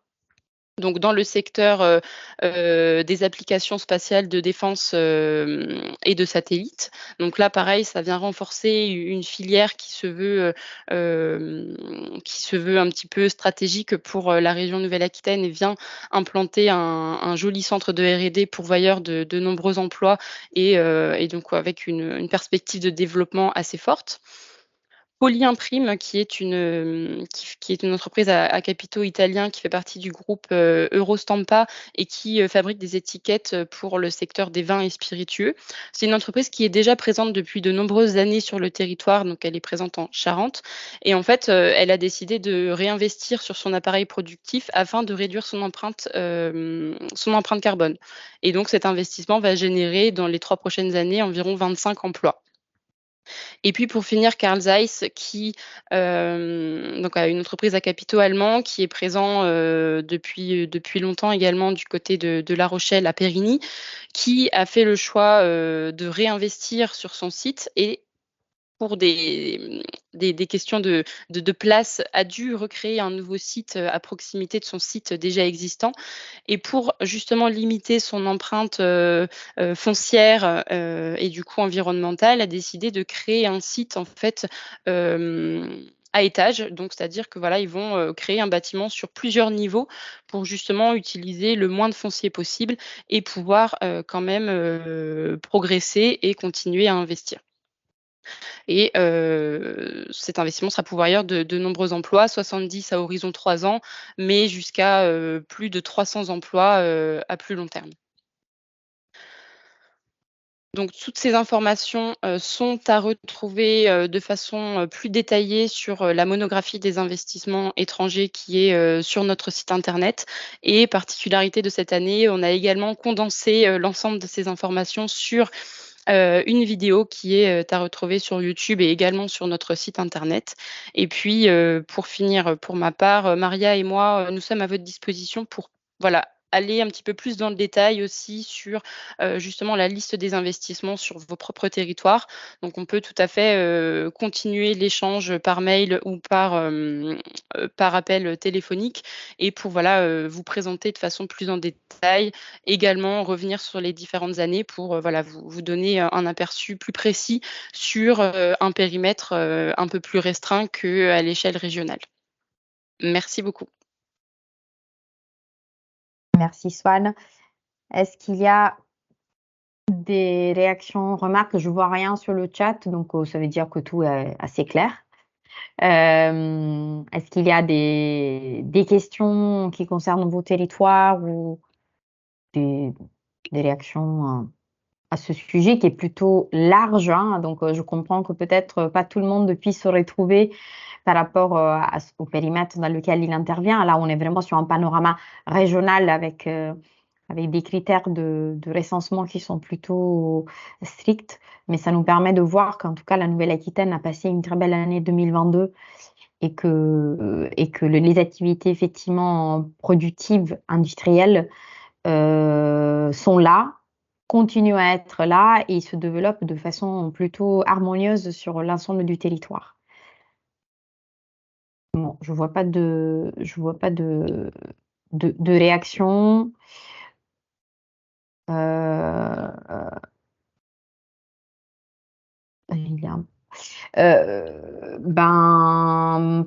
Donc dans le secteur, des applications spatiales de défense, et de satellites. Donc là, pareil, ça vient renforcer une filière qui se veut un petit peu stratégique pour, la région Nouvelle-Aquitaine et vient implanter un joli centre de R&D pourvoyeur de nombreux emplois et donc avec une perspective de développement assez forte. Polyimprime, qui est une entreprise à capitaux italiens qui fait partie du groupe, Eurostampa et qui, fabrique des étiquettes, pour le secteur des vins et spiritueux. C'est une entreprise qui est déjà présente depuis de nombreuses années sur le territoire, donc elle est présente en Charente et en fait, elle a décidé de réinvestir sur son appareil productif afin de réduire son empreinte carbone et donc cet investissement va générer dans les 3 prochaines années environ 25 emplois. Et puis pour finir, Carl Zeiss qui, donc a une entreprise à capitaux allemands qui est présent, depuis longtemps également du côté de La Rochelle à Périgny, qui a fait le choix, de réinvestir sur son site et pour des questions de place, a dû recréer un nouveau site, à proximité de son site déjà existant et pour justement limiter son empreinte, foncière, et du coup environnementale, a décidé de créer un site en fait, à étages. Donc c'est-à-dire que voilà, ils vont, créer un bâtiment sur plusieurs niveaux pour justement utiliser le moins de foncier possible et pouvoir, quand même, progresser et continuer à investir. Et cet investissement sera pourvoyeur de nombreux emplois, 70 à horizon 3 ans, mais jusqu'à, plus de 300 emplois, à plus long terme. Donc toutes ces informations, sont à retrouver, de façon, plus détaillée sur, la monographie des investissements étrangers qui est, sur notre site internet et particularité de cette année, on a également condensé, l'ensemble de ces informations sur une vidéo qui est, à retrouver sur YouTube et également sur notre site internet. Et puis, pour finir, pour ma part, Maria et moi, nous sommes à votre disposition pour, voilà, aller un petit peu plus dans le détail aussi sur, justement la liste des investissements sur vos propres territoires. Donc on peut tout à fait, continuer l'échange par mail ou par appel téléphonique et pour, voilà, vous présenter de façon plus en détail. Également revenir sur les différentes années pour, voilà, vous donner, un aperçu plus précis sur, un périmètre, un peu plus restreint qu'à l'échelle régionale. Merci beaucoup. Merci Swan. Est-ce qu'il y a des réactions, remarques? Je vois rien sur le chat, donc ça veut dire que tout est assez clair. Est-ce qu'il y a des questions qui concernent vos territoires ou des réactions à ce sujet qui est plutôt large, hein? Donc je comprends que peut-être pas tout le monde puisse se retrouver par rapport au périmètre dans lequel il intervient. Là, on est vraiment sur un panorama régional avec avec des critères de recensement qui sont plutôt stricts, mais ça nous permet de voir qu'en tout cas, la Nouvelle-Aquitaine a passé une très belle année 2022 et que les activités effectivement productives, industrielles sont là, continuent à être là et se développent de façon plutôt harmonieuse sur l'ensemble du territoire. Bon, je vois pas de réaction.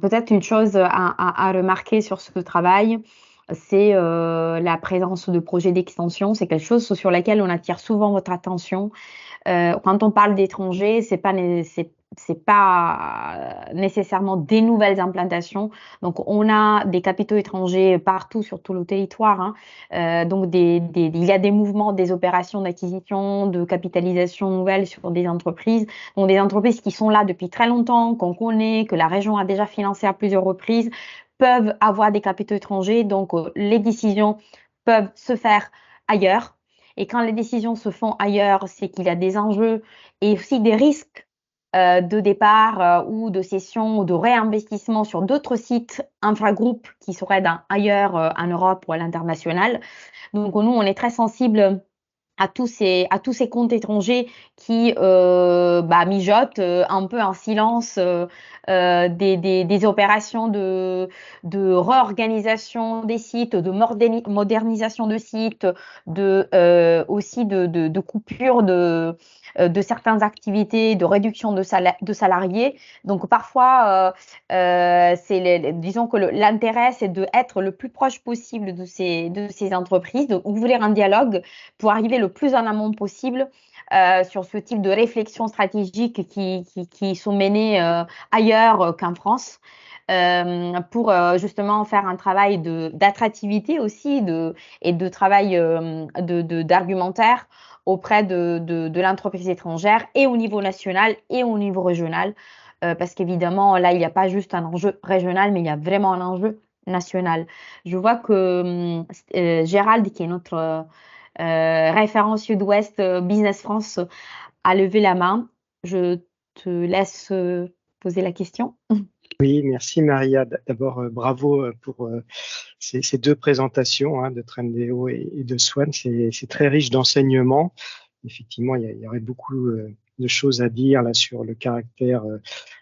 Peut-être une chose à remarquer sur ce travail, c'est la présence de projets d'extension. C'est quelque chose sur lequel on attire souvent votre attention. Quand on parle d'étrangers, c'est pas nécessairement des nouvelles implantations. Donc, on a des capitaux étrangers partout sur tout le territoire, hein. Donc, il y a des mouvements, des opérations d'acquisition, de capitalisation nouvelle sur des entreprises. Donc, des entreprises qui sont là depuis très longtemps, qu'on connaît, que la région a déjà financé à plusieurs reprises, peuvent avoir des capitaux étrangers. Donc, les décisions peuvent se faire ailleurs. Et quand les décisions se font ailleurs, c'est qu'il y a des enjeux et aussi des risques de départ ou de cession ou de réinvestissement sur d'autres sites infragroupes qui seraient ailleurs en Europe ou à l'international. Donc nous, on est très sensible à tous ces comptes étrangers qui mijotent un peu en silence des opérations de réorganisation des sites, de modernisation de sites, aussi de coupure de certaines activités, de réduction de salariés. Donc parfois, disons que l'intérêt, c'est d'être le plus proche possible de ces entreprises, d'ouvrir un dialogue pour arriver le plus en amont possible sur ce type de réflexion stratégique qui sont menées ailleurs qu'en France. Pour justement faire un travail d'attractivité aussi et de travail d'argumentaire auprès de l'entreprise étrangère et au niveau national et au niveau régional. Parce qu'évidemment, là, il n'y a pas juste un enjeu régional, mais il y a vraiment un enjeu national. Je vois que Gérald, qui est notre référent Sud-Ouest Business France, a levé la main. Je te laisse poser la question. Oui, merci Maria. D'abord, bravo pour ces deux présentations de Trendéo et de Swan. C'est très riche d'enseignements. Effectivement, il y aurait beaucoup de choses à dire là sur le caractère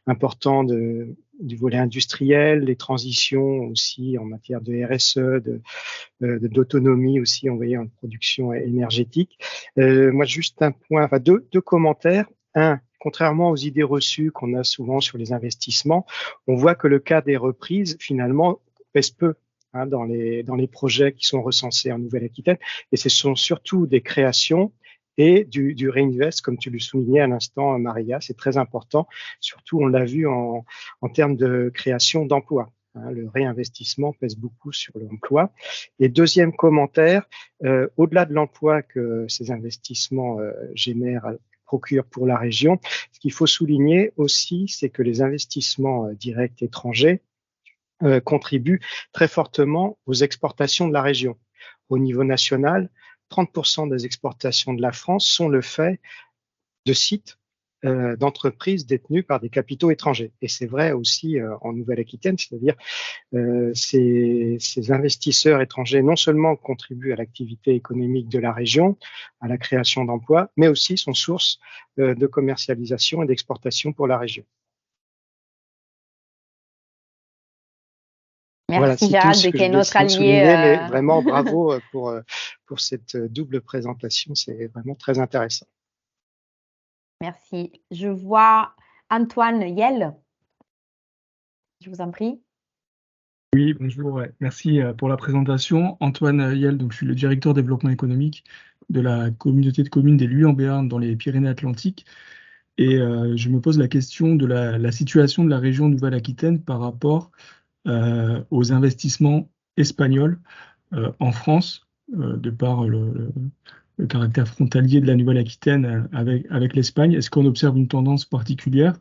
important du volet industriel, les transitions aussi en matière de RSE, d'autonomie aussi en production énergétique. Moi, juste un point, enfin deux commentaires. Un, contrairement aux idées reçues qu'on a souvent sur les investissements, on voit que le cas des reprises, finalement, pèse peu dans les projets qui sont recensés en Nouvelle-Aquitaine. Et ce sont surtout des créations et du réinvest, comme tu le soulignais à l'instant, Maria, c'est très important. Surtout, on l'a vu en termes de création d'emplois. Le réinvestissement pèse beaucoup sur l'emploi. Et deuxième commentaire, au-delà de l'emploi que ces investissements procurent pour la région, ce qu'il faut souligner aussi, c'est que les investissements directs étrangers contribuent très fortement aux exportations de la région. Au niveau national, 30% des exportations de la France sont le fait de sites d'entreprises détenues par des capitaux étrangers. Et c'est vrai aussi en Nouvelle-Aquitaine, c'est-à-dire ces investisseurs étrangers non seulement contribuent à l'activité économique de la région, à la création d'emplois, mais aussi sont source de commercialisation et d'exportation pour la région. Merci Gérald, qui est notre allié. Mais vraiment bravo pour cette double présentation, c'est vraiment très intéressant. Merci. Je vois Antoine Yel. Je vous en prie. Oui, bonjour. Merci pour la présentation. Antoine Yel, donc je suis le directeur développement économique de la communauté de communes des Luys-en-Béarn dans les Pyrénées-Atlantiques. Et je me pose la question de la situation de la région Nouvelle-Aquitaine par rapport aux investissements espagnols en France, de par le caractère frontalier de la Nouvelle-Aquitaine avec l'Espagne. Est-ce qu'on observe une tendance particulière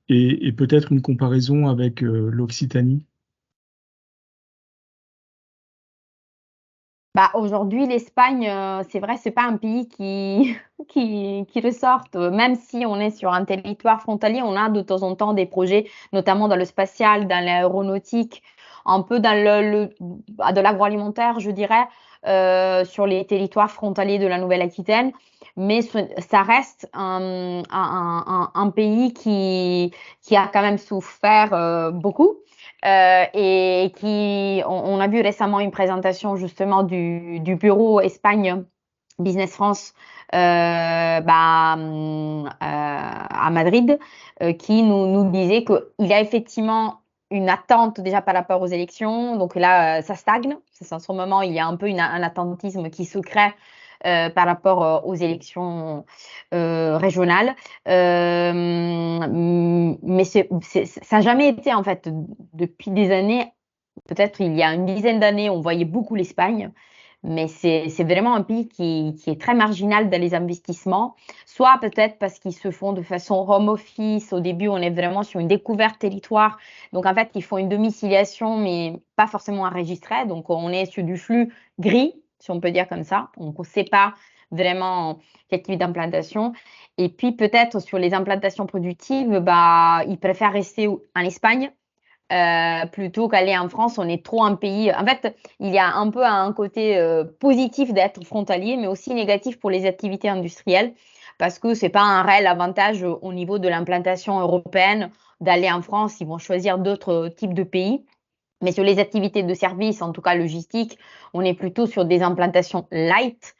et peut-être une comparaison avec l'Occitanie? Aujourd'hui, l'Espagne, c'est vrai, c'est pas un pays qui ressorte. Même si on est sur un territoire frontalier, on a de temps en temps des projets, notamment dans le spatial, dans l'aéronautique, un peu dans de l'agroalimentaire, je dirais, sur les territoires frontaliers de la Nouvelle-Aquitaine. Mais ça reste un pays qui a quand même souffert beaucoup. Et on a vu récemment une présentation justement du bureau Espagne Business France à Madrid qui nous disait qu'il y a effectivement une attente déjà par rapport aux élections. Donc là, ça stagne. En ce moment, il y a un peu un attentisme qui se crée par rapport aux élections régionales. Mais ça n'a jamais été, en fait, depuis des années, peut-être il y a une dizaine d'années, on voyait beaucoup l'Espagne. Mais c'est vraiment un pays qui est très marginal dans les investissements, soit peut-être parce qu'ils se font de façon home office. Au début, on est vraiment sur une découverte territoire. Donc, en fait, ils font une domiciliation, mais pas forcément enregistrée. Donc, on est sur du flux gris, si on peut dire comme ça. Donc, on ne sait pas vraiment quel type d'implantation. Et puis, peut-être sur les implantations productives, ils préfèrent rester en Espagne. Plutôt qu'aller en France, on est trop un pays. En fait, il y a un peu un côté positif d'être frontalier, mais aussi négatif pour les activités industrielles, parce que c'est pas un réel avantage au niveau de l'implantation européenne d'aller en France. Ils vont choisir d'autres types de pays. Mais sur les activités de service, en tout cas logistique, on est plutôt sur des implantations light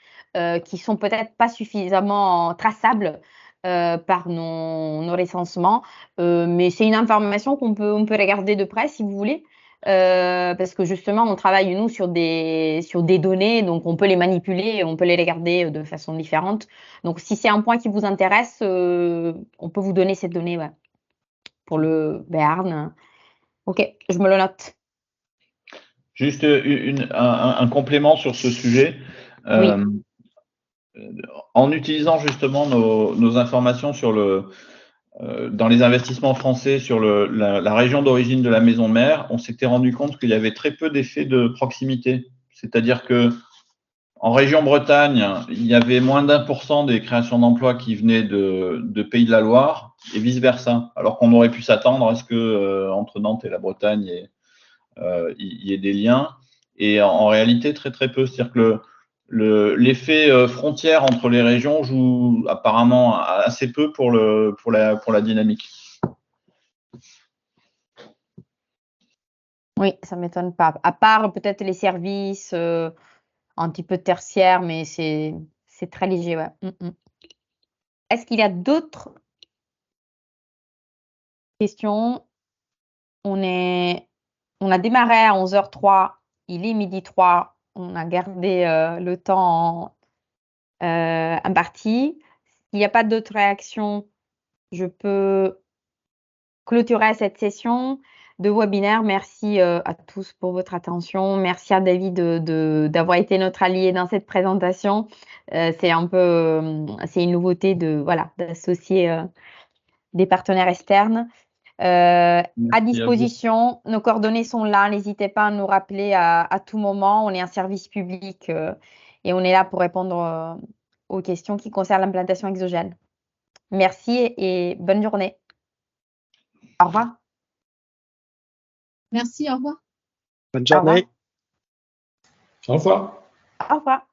qui sont peut-être pas suffisamment traçables par nos recensements. Mais c'est une information on peut regarder de près si vous voulez. Parce que justement, on travaille, nous, sur des données, donc on peut les manipuler, on peut les regarder de façon différente. Donc, si c'est un point qui vous intéresse, on peut vous donner cette donnée pour le Béarn. Ok, je me le note. Juste un complément sur ce sujet. Oui. En utilisant justement nos informations dans les investissements français sur la région d'origine de la maison mère, on s'était rendu compte qu'il y avait très peu d'effets de proximité. C'est-à-dire que en région Bretagne, il y avait moins d'1% des créations d'emplois qui venaient de Pays de la Loire et vice-versa. Alors qu'on aurait pu s'attendre à ce que entre Nantes et la Bretagne, il y ait des liens. Et en réalité, très très peu. C'est-à-dire que l'effet frontière entre les régions joue apparemment assez peu pour la dynamique. Oui, ça ne m'étonne pas. À part peut-être les services un petit peu tertiaires, mais c'est très léger. Ouais. Est-ce qu'il y a d'autres questions? On a démarré à 11h03, il est 12h03. On a gardé le temps imparti. S'il n'y a pas d'autres réactions, je peux clôturer cette session de webinaire. Merci à tous pour votre attention. Merci à David d'avoir été notre allié dans cette présentation. C'est une nouveauté d'associer des partenaires externes. À disposition, nos coordonnées sont là. N'hésitez pas à nous rappeler à tout moment. On est un service public et on est là pour répondre aux questions qui concernent l'implantation exogène. Merci et bonne journée. Au revoir. Merci, au revoir. Bonne journée. Au revoir. Au revoir.